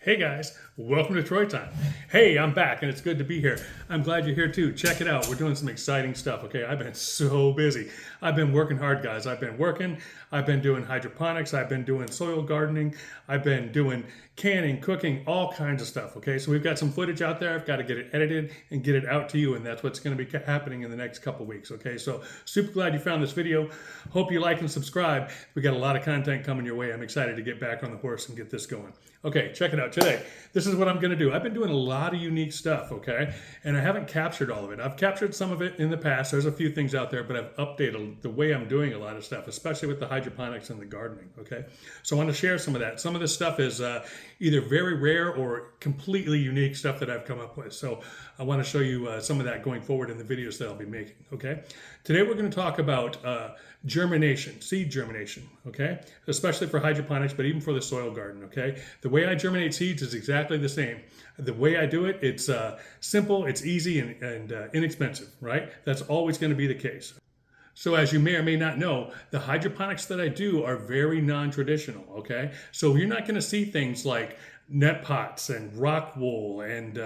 Hey guys, welcome to Troy Time. Hey, I'm back and it's good to be here. I'm glad you're here too. Check it out. We're doing some exciting stuff, okay? I've been so busy. I've been working hard, guys. I've been working. I've been doing hydroponics. I've been doing soil gardening. I've been doing canning, cooking, all kinds of stuff, okay? So we've got some footage out there. I've got to get it edited and get it out to you, and that's what's going to be happening in the next couple weeks, okay? So super glad you found this video. Hope you like and subscribe. We got a lot of content coming your way. I'm excited to get back on the horse and get this going. Okay, check it out. Today, this is what I'm going to do. I've been doing a lot of unique stuff, okay? And I haven't captured all of it. I've captured some of it in the past. There's a few things out there, but I've updated the way I'm doing a lot of stuff, especially with the hydroponics and the gardening, okay? So I want to share some of that. Some of this stuff is either very rare or completely unique stuff that I've come up with. So I want to show you some of that going forward in the videos that I'll be making, okay? Today we're going to talk about germination, seed germination, okay? Especially for hydroponics, but even for the soil garden, okay? The way I germinate seeds is exactly the same. The way I do it, it's simple, it's easy, and inexpensive, right? That's always going to be the case. So as you may or may not know, the hydroponics that I do are very non-traditional, okay? So you're not going to see things like net pots and rock wool and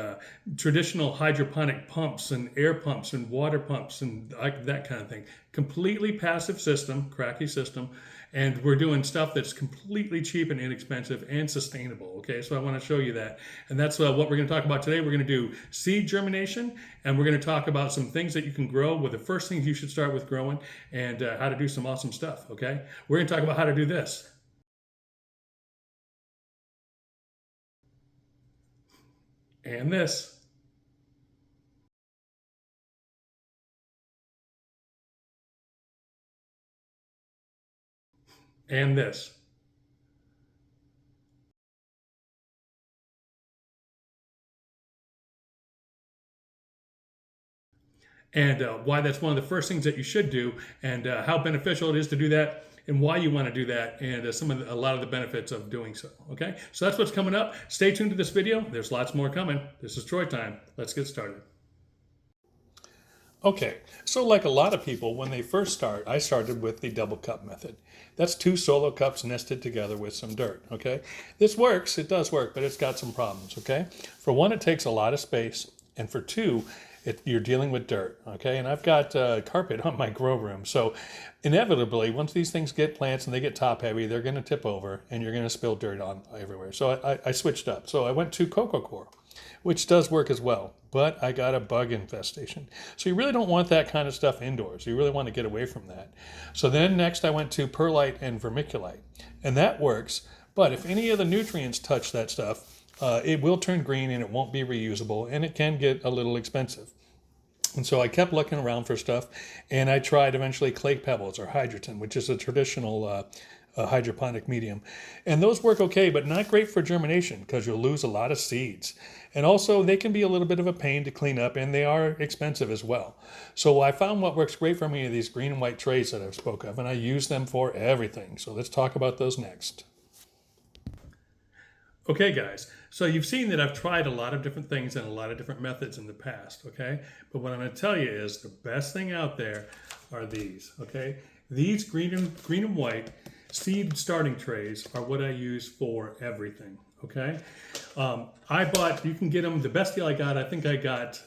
traditional hydroponic pumps and air pumps and water pumps and that kind of thing. Completely passive system, cracky system, and we're doing stuff that's completely cheap and inexpensive and sustainable, okay? So I want to show you that. And that's what we're going to talk about today. We're going to do seed germination, and we're going to talk about some things that you can grow, with the first things you should start with growing, and how to do some awesome stuff, okay? We're going to talk about how to do this. And this. And this. And why that's one of the first things that you should do, and how beneficial it is to do that, and why you want to do that, and a lot of the benefits of doing so. Okay, so that's what's coming up. Stay tuned to this video. There's lots more coming. This is Troy Time. Let's get started. Okay, so like a lot of people, when they first start, I started with the double cup method. That's 2 solo cups nested together with some dirt, okay? This works, it does work, but it's got some problems, okay? For one, it takes a lot of space, and for two, you're dealing with dirt, okay? And I've got carpet on my grow room, so inevitably, once these things get plants and they get top heavy, they're gonna tip over and you're gonna spill dirt on everywhere. So I switched up. So I went to Coco Coir, which does work as well, but I got a bug infestation. So you really don't want that kind of stuff indoors. You really want to get away from that. So then next I went to perlite and vermiculite, and that works, but if any of the nutrients touch that stuff, it will turn green and it won't be reusable, and it can get a little expensive. And so I kept looking around for stuff, and I tried eventually clay pebbles or hydroton, which is a traditional hydroponic medium. And those work okay, but not great for germination because you'll lose a lot of seeds. And also they can be a little bit of a pain to clean up, and they are expensive as well. So I found what works great for me are these green and white trays that I've spoke of, and I use them for everything. So let's talk about those next. Okay, guys, so you've seen that I've tried a lot of different things and a lot of different methods in the past, okay? But what I'm going to tell you is the best thing out there are these, okay? These green and white seed starting trays are what I use for everything, okay? I bought, you can get them, the best deal I got, I think I got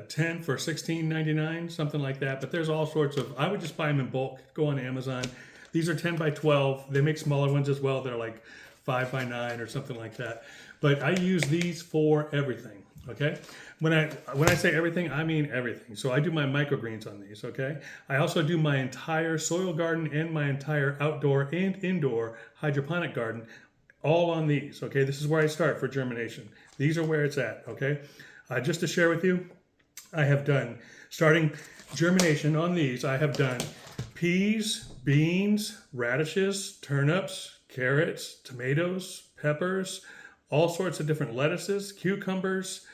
10 for $16.99, something like that, but there's all sorts of, I would just buy them in bulk, go on Amazon. These are 10 by 12, they make smaller ones as well, they're like 5 by 9 or something like that. But I use these for everything, okay? When I say everything, I mean everything. So I do my microgreens on these, okay? I also do my entire soil garden and my entire outdoor and indoor hydroponic garden all on these, okay? This is where I start for germination. These are where it's at, okay? Just to share with you, I have done, starting germination on these, I have done peas, beans, radishes, turnips, carrots, tomatoes, peppers, all sorts of different lettuces, cucumbers,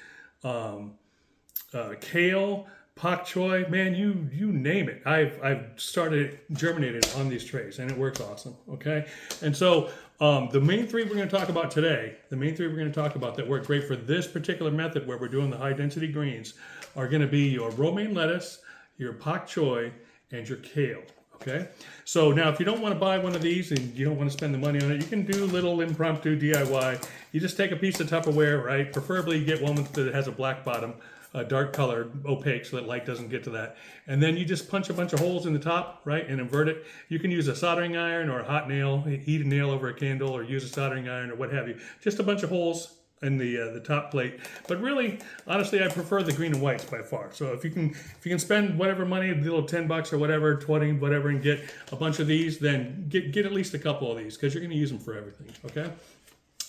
kale, pak choi, man, you name it. I've started germinating on these trays, and it works awesome, okay? And so the main 3 we're going to talk about today, that work great for this particular method where we're doing the high density greens, are going to be your romaine lettuce, your pak choi, and your kale. Okay, so now if you don't want to buy one of these and you don't want to spend the money on it, you can do little impromptu DIY. You just take a piece of Tupperware, right? Preferably you get one that has a black bottom, a dark color, opaque, so that light doesn't get to that. And then you just punch a bunch of holes in the top, right, and invert it. You can use a soldering iron or a hot nail, heat a nail over a candle, or use a soldering iron or what have you. Just a bunch of holes in the top plate. But really, honestly, I prefer the green and whites by far. So if you can spend whatever money, a little $10 or whatever, 20, whatever, and get a bunch of these, then get at least a couple of these, because you're going to use them for everything. Okay.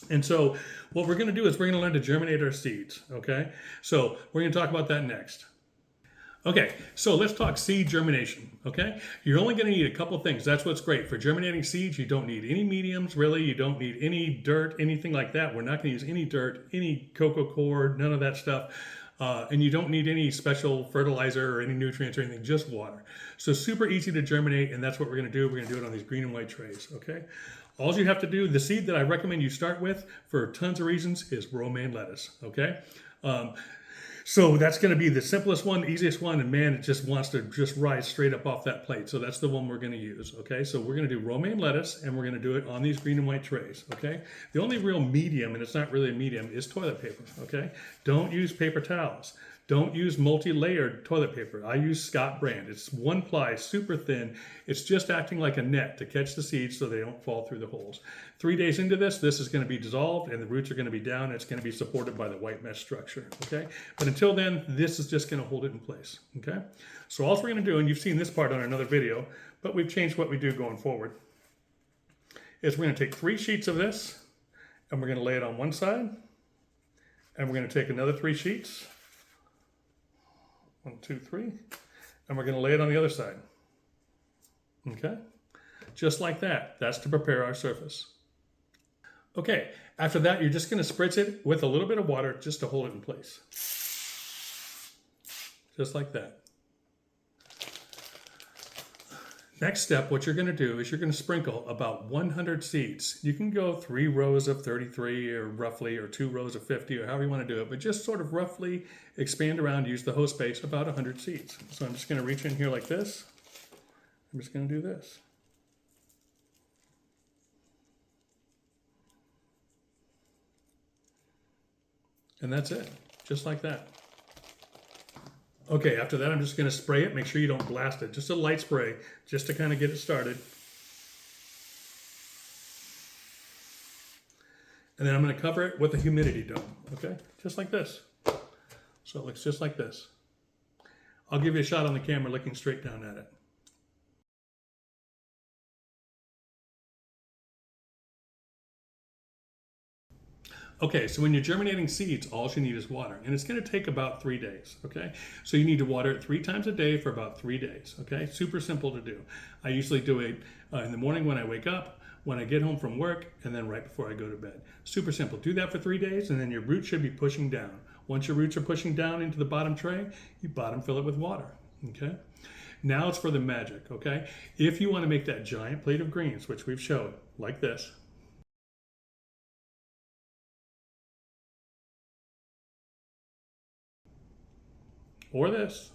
And so what we're going to do is we're going to learn to germinate our seeds. Okay. So we're going to talk about that next. Okay, so let's talk seed germination, okay? You're only going to need a couple things. That's what's great. For germinating seeds, you don't need any mediums, really. You don't need any dirt, anything like that. We're not going to use any dirt, any cocoa cord, none of that stuff. And you don't need any special fertilizer or any nutrients or anything, just water. So super easy to germinate, and that's what we're going to do. We're going to do it on these green and white trays, okay? All you have to do, the seed that I recommend you start with for tons of reasons is romaine lettuce, okay? So that's going to be the simplest one, the easiest one, and man, it just wants to just rise straight up off that plate. So that's the one we're going to use, okay? So we're going to do romaine lettuce, and we're going to do it on these green and white trays, okay? The only real medium, and it's not really a medium, is toilet paper, okay? Don't use paper towels. Don't use multi-layered toilet paper. I use Scott brand. It's one ply, super thin. It's just acting like a net to catch the seeds so they don't fall through the holes. 3 days into this is going to be dissolved and the roots are going to be down. And it's going to be supported by the white mesh structure, okay? But until then, this is just going to hold it in place, okay? So all we're going to do, and you've seen this part on another video, but we've changed what we do going forward, is we're going to take 3 sheets of this and we're going to lay it on one side, and we're going to take another 3 sheets, 1, 2, 3, and we're going to lay it on the other side. Okay, just like that. That's to prepare our surface. Okay, after that, you're just going to spritz it with a little bit of water just to hold it in place. Just like that. Next step, what you're going to do is you're going to sprinkle about 100 seeds. You can go 3 rows of 33 or roughly, or 2 rows of 50, or however you want to do it, but just sort of roughly expand around, use the hose space, about 100 seeds. So I'm just going to reach in here like this. I'm just going to do this. And that's it, just like that. Okay, after that, I'm just going to spray it. Make sure you don't blast it. Just a light spray, just to kind of get it started. And then I'm going to cover it with a humidity dome, okay? Just like this. So it looks just like this. I'll give you a shot on the camera looking straight down at it. Okay, so when you're germinating seeds, all you need is water, and it's going to take about 3 days, okay? So you need to water it 3 times a day for about 3 days, okay? Super simple to do. I usually do it in the morning when I wake up, when I get home from work, and then right before I go to bed. Super simple. Do that for 3 days, and then your roots should be pushing down. Once your roots are pushing down into the bottom tray, you bottom fill it with water, okay? Now it's for the magic, okay? If you want to make that giant plate of greens, which we've showed, like this, or this,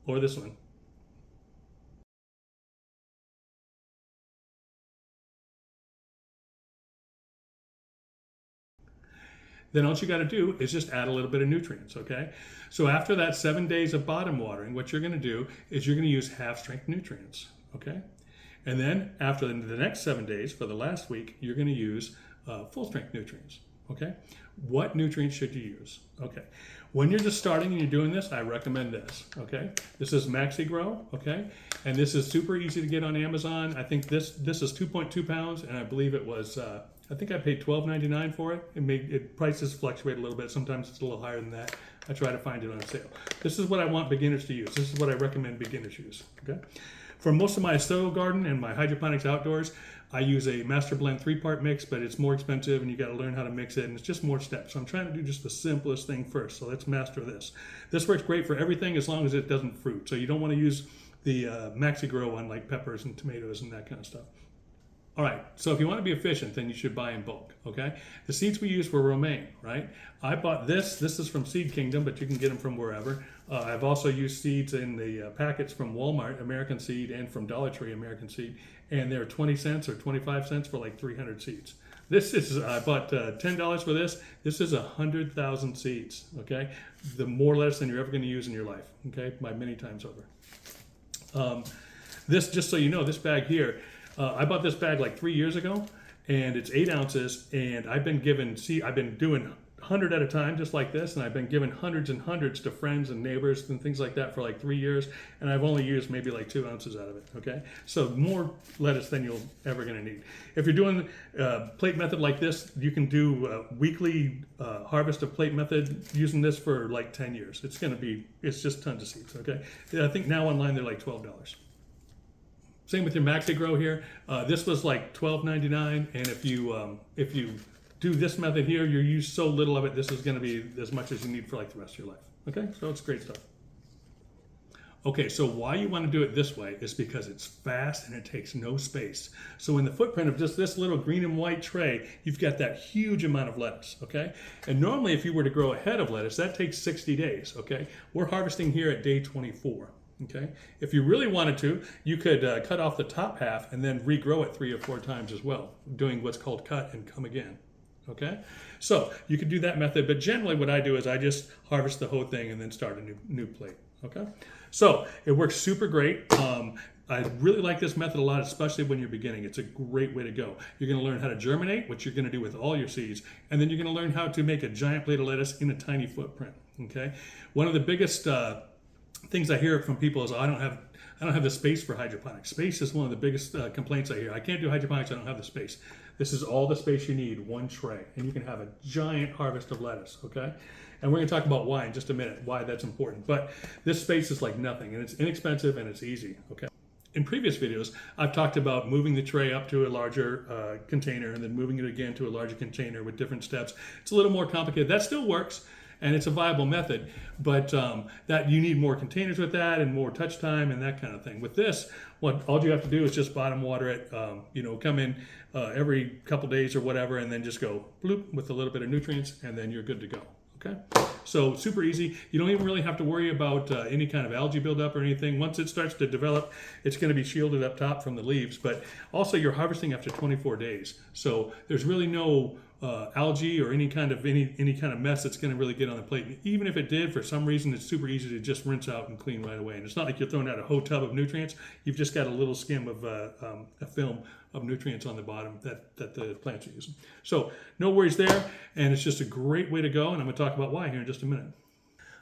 or this one. Then all you got to do is just add a little bit of nutrients, okay? So after that 7 days of bottom watering, what you're going to do is you're going to use half-strength nutrients, okay? And then after the next 7 days, for the last week, you're going to use full-strength nutrients, okay? What nutrients should you use? Okay, when you're just starting and you're doing this, I recommend this, okay? This is Maxi Grow, okay? And this is super easy to get on Amazon. I think this is 2.2 pounds, and I believe it was, I think I paid $12.99 for it. Prices fluctuate a little bit. Sometimes it's a little higher than that. I try to find it on sale. This is what I want beginners to use. This is what I recommend beginners use, okay? For most of my soil garden and my hydroponics outdoors, I use a master blend 3-part mix, but it's more expensive and you got to learn how to mix it, and it's just more steps. So I'm trying to do just the simplest thing first. So let's master this. This works great for everything as long as it doesn't fruit. So you don't want to use the Maxi Grow one like peppers and tomatoes and that kind of stuff. All right, so if you want to be efficient, then you should buy in bulk, okay? The seeds we use were romaine, right? I bought this. This is from Seed Kingdom, but you can get them from wherever. I've also used seeds in the packets from Walmart, American Seed, and from Dollar Tree, American Seed, and they're 20 cents or 25 cents for like 300 seeds. This is, I bought $10 for this. This is 100,000 seeds, okay? The more lettuce than you're ever going to use in your life, okay? By many times over. This, just so you know, this bag here, I bought this bag like 3 years ago, and it's 8 ounces, and I've been doing 100 at a time, just like this, and I've been giving hundreds and hundreds to friends and neighbors and things like that for like 3 years, and I've only used maybe like 2 ounces out of it, okay? So more lettuce than you're ever gonna need. If you're doing plate method like this, you can do weekly harvest of plate method using this for like 10 years. It's just tons of seeds, okay? I think now online they're like $12. Same with your Maxi Grow here. This was like $12.99, and if you do this method here, you use so little of it, this is going to be as much as you need for like the rest of your life. Okay, so it's great stuff. Okay, so why you want to do it this way is because it's fast and it takes no space. So in the footprint of just this little green and white tray, you've got that huge amount of lettuce, okay? And normally if you were to grow a head of lettuce, that takes 60 days, okay? We're harvesting here at day 24. Okay. If you really wanted to, you could cut off the top half and then regrow it 3 or 4 times as well, doing what's called cut and come again. Okay. So you could do that method, but generally what I do is I just harvest the whole thing and then start a new plate. Okay. So it works super great. I really like this method a lot, especially when you're beginning. It's a great way to go. You're going to learn how to germinate, which you're going to do with all your seeds, and then you're going to learn how to make a giant plate of lettuce in a tiny footprint. Okay. One of the biggest things I hear from people is I don't have the space for hydroponics. Space is one of the biggest complaints I hear. I can't do hydroponics, I don't have the space. This is all the space you need, one tray, and you can have a giant harvest of lettuce, okay? And we're gonna talk about why in just a minute, why that's important. But this space is like nothing, and it's inexpensive and it's easy, okay? In previous videos, I've talked about moving the tray up to a larger container and then moving it again to a larger container with different steps. It's a little more complicated. That still works, and it's a viable method, but that you need more containers with that and more touch time and that kind of thing. With this, all you have to do is just bottom water it, come in every couple days or whatever, and then just go bloop with a little bit of nutrients, and then you're good to go, okay? So super easy. You don't even really have to worry about any kind of algae buildup or anything. Once it starts to develop, it's going to be shielded up top from the leaves, but also you're harvesting after 24 days. So there's really no algae or any kind of mess that's going to really get on the plate. And even if it did, for some reason, it's super easy to just rinse out and clean right away. And it's not like you're throwing out a whole tub of nutrients. You've just got a little skim of a film of nutrients on the bottom that the plants are using. So no worries there, and it's just a great way to go. And I'm going to talk about why here in just a minute.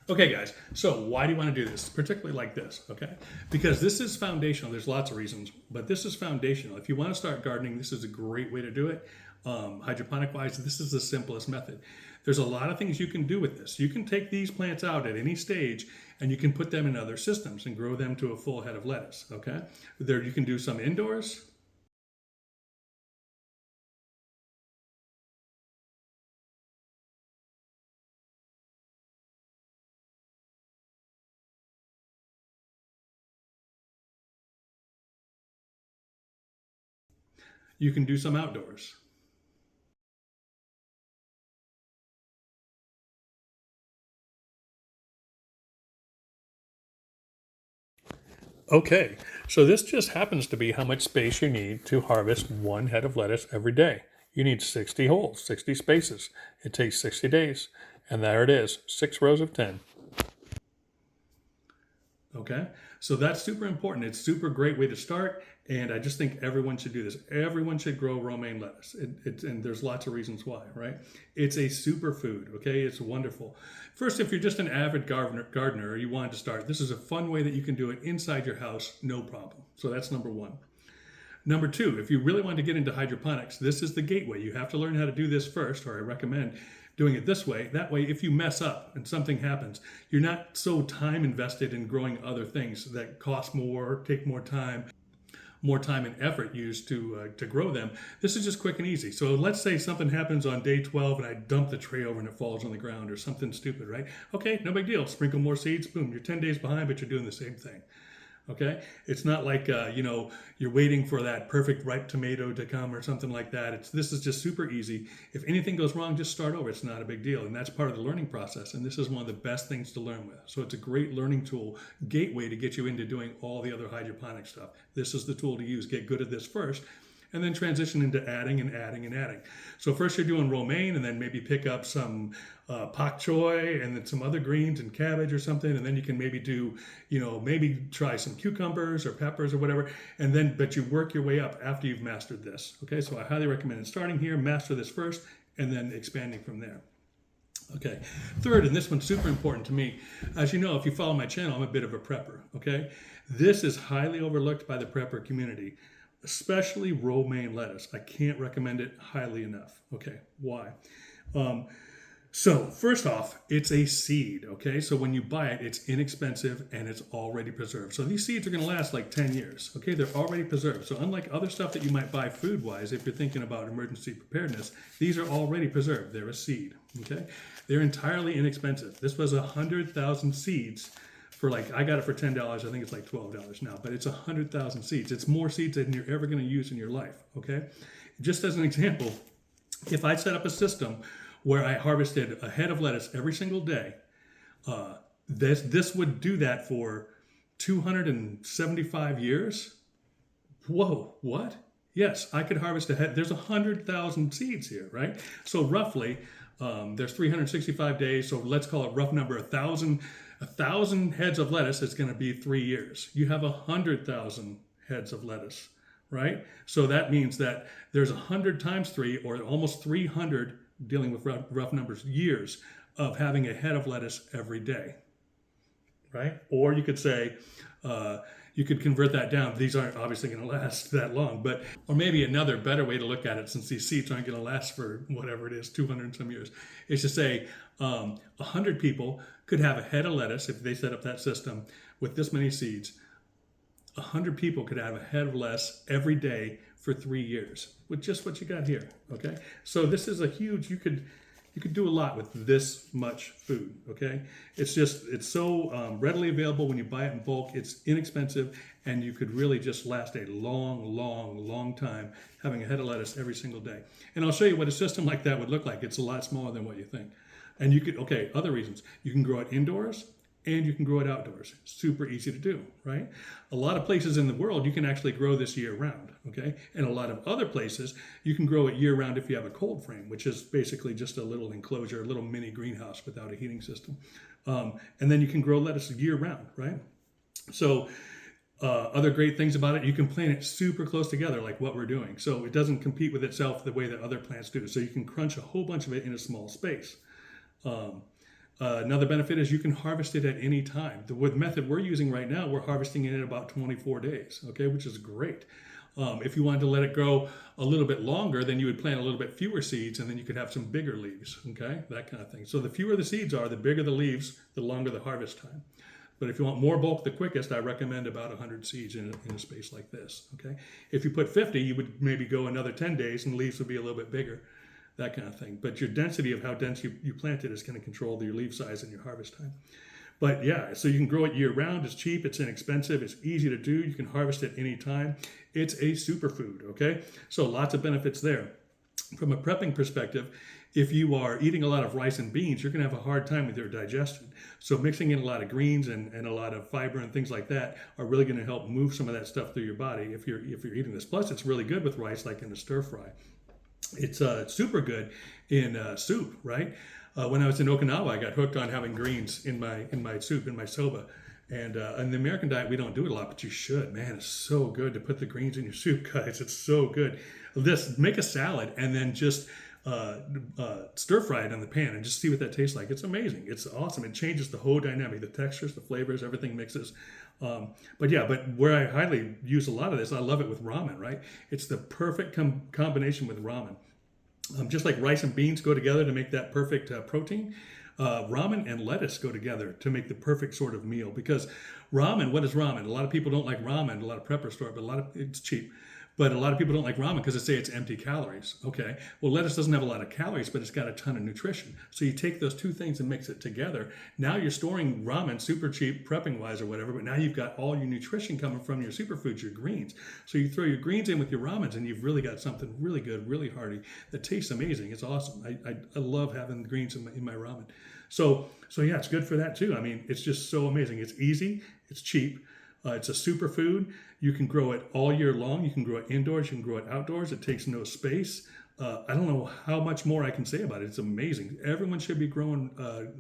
Okay, guys, so why do you want to do this, particularly like this, okay? Because this is foundational. There's lots of reasons, but this is foundational. If you want to start gardening, this is a great way to do it. Hydroponic-wise, this is the simplest method. There's a lot of things you can do with this. You can take these plants out at any stage, and you can put them in other systems and grow them to a full head of lettuce, okay? You can do some indoors. You can do some outdoors. Okay, so this just happens to be how much space you need to harvest one head of lettuce every day. You need 60 holes, 60 spaces. It takes 60 days, and there it is, 6 rows of 10. Okay, so that's super important. It's a super great way to start, and I just think everyone should do this. Everyone should grow romaine lettuce, and there's lots of reasons why, right? It's a superfood, okay? It's wonderful. First, if you're just an avid gardener or you wanted to start, this is a fun way that you can do it inside your house, no problem. So that's number one. Number two, if you really want to get into hydroponics, this is the gateway. You have to learn how to do this first, or I recommend doing it this way. That way, if you mess up and something happens, you're not so time invested in growing other things that cost more, take more time and effort used to grow them. This is just quick and easy. So let's say something happens on day 12 and I dump the tray over and it falls on the ground or something stupid, right? Okay, no big deal. Sprinkle more seeds, boom, you're 10 days behind, but you're doing the same thing. Okay, it's not like you're waiting for that perfect ripe tomato to come or something like that. This is just super easy. If anything goes wrong, just start over. It's not a big deal, and that's part of the learning process. And this is one of the best things to learn with. So it's a great learning tool, gateway to get you into doing all the other hydroponic stuff. This is the tool to use. Get good at this first, and then transition into adding and adding and adding. So first you're doing romaine, and then maybe pick up some pak choy and then some other greens and cabbage or something, and then you can maybe do, maybe try some cucumbers or peppers or whatever, but you work your way up after you've mastered this. Okay, so I highly recommend starting here, master this first, and then expanding from there. Okay, third, and this one's super important to me. As you know, if you follow my channel, I'm a bit of a prepper, okay? This is highly overlooked by the prepper community, especially romaine lettuce. I can't recommend it highly enough. Okay, why? So first off, it's a seed, okay? So when you buy it, it's inexpensive and it's already preserved. So these seeds are gonna last like 10 years, okay? They're already preserved. So unlike other stuff that you might buy food-wise, if you're thinking about emergency preparedness, these are already preserved. They're a seed, okay? They're entirely inexpensive. This was 100,000 seeds for I got it for $10. I think it's like $12 now, but it's 100,000 seeds. It's more seeds than you're ever gonna use in your life, okay? Just as an example, if I set up a system where I harvested a head of lettuce every single day, this would do that for 275 years. Whoa, what? Yes, I could harvest a head. There's 100,000 seeds here, right? So roughly, there's 365 days. So let's call it rough number, 1,000 heads of lettuce is going to be 3 years. You have 100,000 heads of lettuce, right? So that means that there's 100 times 3, or almost 300, dealing with rough numbers, years of having a head of lettuce every day, right? Or you could say, you could convert that down. These aren't obviously going to last that long, or maybe another better way to look at it, since these seeds aren't going to last for whatever it is, 200 and some years, is to say 100 people could have a head of lettuce if they set up that system with this many seeds. 100 people could have a head of lettuce every day for 3 years with just what you got here, okay? So this is a huge, you could do a lot with this much food, okay? It's so readily available when you buy it in bulk. It's inexpensive, and you could really just last a long time having a head of lettuce every single day. And I'll show you what a system like that would look like. It's a lot smaller than what you think. And you could, other reasons. You can grow it indoors, and you can grow it outdoors. Super easy to do, right? A lot of places in the world, you can actually grow this year round, okay? And a lot of other places, you can grow it year round if you have a cold frame, which is basically just a little enclosure, a little mini greenhouse without a heating system. And then you can grow lettuce year round, right? So other great things about it, you can plant it super close together like what we're doing. So it doesn't compete with itself the way that other plants do. So you can crunch a whole bunch of it in a small space. Another benefit is you can harvest it at any time. The method we're using right now, we're harvesting it in about 24 days, okay, which is great. If you wanted to let it grow a little bit longer, then you would plant a little bit fewer seeds, and then you could have some bigger leaves, okay, that kind of thing. So the fewer the seeds are, the bigger the leaves, the longer the harvest time. But if you want more bulk the quickest, I recommend about 100 seeds in a space like this, okay? If you put 50, you would maybe go another 10 days, and the leaves would be a little bit bigger. That kind of thing. But your density of how dense you plant it is going to control your leaf size and your harvest time. But yeah, so you can grow it year round. It's cheap, it's inexpensive, it's easy to do. You can harvest it anytime. It's a superfood, okay? So lots of benefits there. From a prepping perspective, if you are eating a lot of rice and beans, you're going to have a hard time with your digestion. So mixing in a lot of greens and a lot of fiber and things like that are really going to help move some of that stuff through your body if you're eating this. Plus, it's really good with rice, like in a stir fry. It's super good in soup, right? When I was in Okinawa, I got hooked on having greens in my soup, in my soba. And in the American diet, we don't do it a lot, but you should. Man, it's so good to put the greens in your soup, guys. It's so good. Make a salad and then just stir fry it in the pan and just see what that tastes like. It's amazing. It's awesome. It changes the whole dynamic, the textures, the flavors, everything mixes. But where I highly use a lot of this, I love it with ramen, right? It's the perfect combination with ramen. Just like rice and beans go together to make that perfect protein, ramen and lettuce go together to make the perfect sort of meal. Because ramen, what is ramen? A lot of people don't like ramen, a lot of prepper store, but it's cheap. But a lot of people don't like ramen because they say it's empty calories. Okay, well, lettuce doesn't have a lot of calories, but it's got a ton of nutrition. So you take those two things and mix it together. Now you're storing ramen super cheap, prepping wise or whatever, but now you've got all your nutrition coming from your superfoods, your greens. So you throw your greens in with your ramens and you've really got something really good, really hearty that tastes amazing. It's awesome. I love having greens in my ramen. So yeah, it's good for that too. I mean, it's just so amazing. It's easy, it's cheap, it's a superfood. You can grow it all year long. You can grow it indoors, you can grow it outdoors. It takes no space. I don't know how much more I can say about it. It's amazing. Everyone should be growing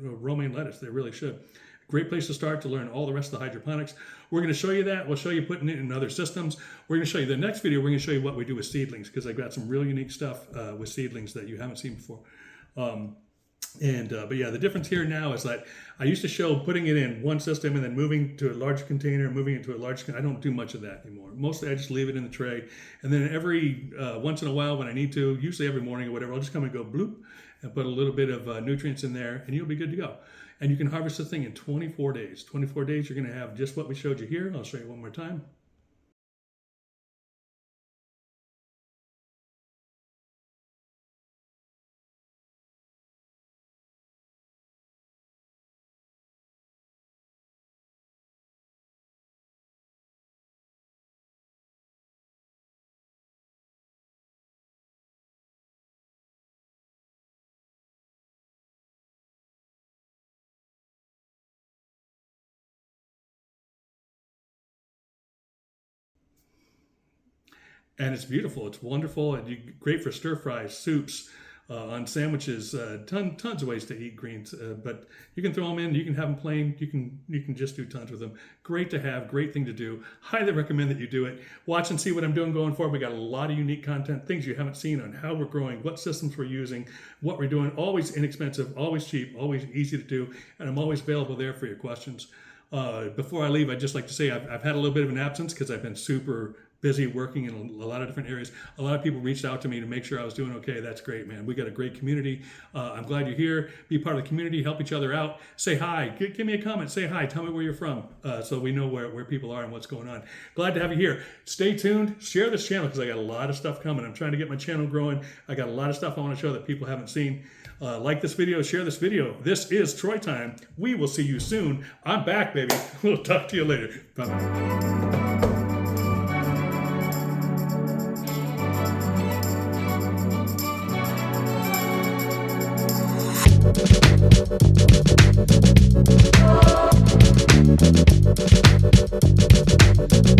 romaine lettuce. They really should. Great place to start to learn all the rest of the hydroponics. We're going to show you that. We'll show you putting it in other systems. We're going to show you the next video. We're going to show you what we do with seedlings, because I've got some real unique stuff with seedlings that you haven't seen before. But yeah, the difference here now is that I used to show putting it in one system and then moving to a larger container, moving it to a large container. I don't do much of that anymore. Mostly I just leave it in the tray. And then every once in a while when I need to, usually every morning or whatever, I'll just come and go bloop and put a little bit of nutrients in there and you'll be good to go. And you can harvest the thing in 24 days. 24 days, you're going to have just what we showed you here. I'll show you one more time. And it's beautiful. It's wonderful, and great for stir fries, soups, on sandwiches. Tons of ways to eat greens, but you can throw them in. You can have them plain. You can just do tons with them. Great to have. Great thing to do. Highly recommend that you do it. Watch and see what I'm doing going forward. We got a lot of unique content, things you haven't seen on how we're growing, what systems we're using, what we're doing. Always inexpensive, always cheap, always easy to do, and I'm always available there for your questions. Before I leave, I'd just like to say I've had a little bit of an absence because I've been super busy working in a lot of different areas. A lot of people reached out to me to make sure I was doing okay. That's great, man. We got a great community. I'm glad you're here. Be part of the community. Help each other out. Say hi. Give me a comment. Say hi. Tell me where you're from so we know where people are and what's going on. Glad to have you here. Stay tuned. Share this channel because I got a lot of stuff coming. I'm trying to get my channel growing. I got a lot of stuff I want to show that people haven't seen. Like this video. Share this video. This is Troy Time. We will see you soon. I'm back, baby. We'll talk to you later. Bye-bye. Thank you.